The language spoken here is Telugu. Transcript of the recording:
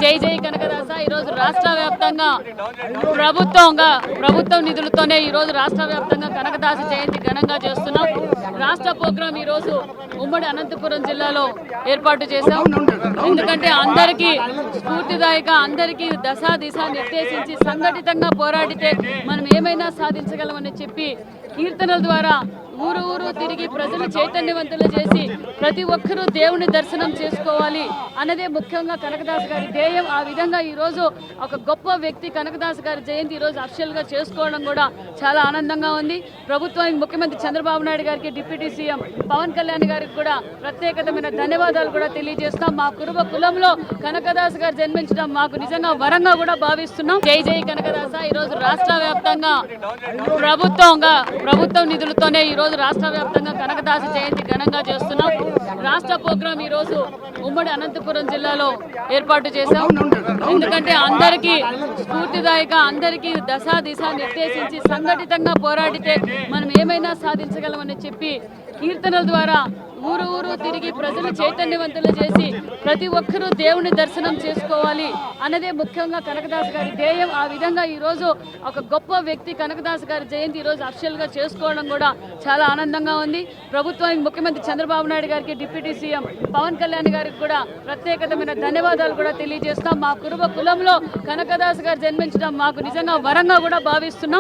జై జై కనకదాస ఈరోజు రాష్ట్ర వ్యాప్తంగా ప్రభుత్వం నిధులతోనే ఈరోజు రాష్ట్ర వ్యాప్తంగా కనకదాస జయంతి ఘనంగా చేస్తున్నాం. రాష్ట్ర ప్రోగ్రాం ఈరోజు ఉమ్మడి అనంతపురం జిల్లాలో ఏర్పాటు చేశాం. ఎందుకంటే అందరికీ స్ఫూర్తిదాయక, అందరికీ దిశ నిర్దేశించి సంఘటితంగా పోరాడితే మనం ఏమైనా సాధించగలమని చెప్పి కీర్తనల ద్వారా ఊరు ఊరు తిరిగి ప్రజలు చైతన్యవంతులు చేసి ప్రతి ఒక్కరూ దేవుని దర్శనం చేసుకోవాలి అన్నదే ముఖ్యంగా కనకదాస్ గారి ధ్యేయం. ఆ విధంగా ఈరోజు ఒక గొప్ప వ్యక్తి కనకదాస్ గారి జయంతి ఈరోజు అఫిషియల్గా చేసుకోవడం కూడా చాలా ఆనందంగా ఉంది. ప్రభుత్వానికి ముఖ్యమంత్రి చంద్రబాబు నాయుడు గారికి, డిప్యూటీ సీఎం పవన్ కళ్యాణ్ గారికి కూడా ప్రత్యేకమైన ధన్యవాదాలు కూడా తెలియజేస్తాం. మా కులంలో కనకదాస్ గారు జన్మించడం మాకు నిజంగా వరంగా కూడా భావిస్తున్నాం. జై జై కనకదాస ఈరోజు రాష్ట్ర వ్యాప్తంగా ప్రభుత్వం నిధులతోనే ఈరోజు రాష్ట్ర వ్యాప్తంగా కనకదాస జయంతి ఘనంగా చేస్తున్నాం. రాష్ట్ర ప్రోగ్రాం ఈరోజు ఉమ్మడి అనంతపురం జిల్లాలో ఏర్పాటు చేశాం. ఎందుకంటే అందరికీ స్ఫూర్తిదాయక, అందరికీ దిశ నిర్దేశించి సంఘటితంగా పోరాడితే మనం ఏమైనా సాధించగలమని చెప్పి కీర్తనల ద్వారా ఊరు ఊరు తిరిగి ప్రజలు చైతన్యవంతులు చేసి ప్రతి ఒక్కరూ దేవుని దర్శనం చేసుకోవాలి అన్నదే ముఖ్యంగా కనకదాస్ గారి ధ్యేయం. ఆ విధంగా ఈరోజు ఒక గొప్ప వ్యక్తి కనకదాస్ గారి జయంతి ఈరోజు అఫిషియల్గా చేసుకోవడం కూడా చాలా ఆనందంగా ఉంది. ప్రభుత్వానికి ముఖ్యమంత్రి చంద్రబాబు నాయుడు గారికి, డిప్యూటీ సీఎం పవన్ కళ్యాణ్ గారికి కూడా ప్రత్యేకమైన ధన్యవాదాలు కూడా తెలియజేస్తాం. మా కులంలో కనకదాస్ గారు జన్మించడం మాకు నిజంగా వరంగా కూడా భావిస్తున్నాం.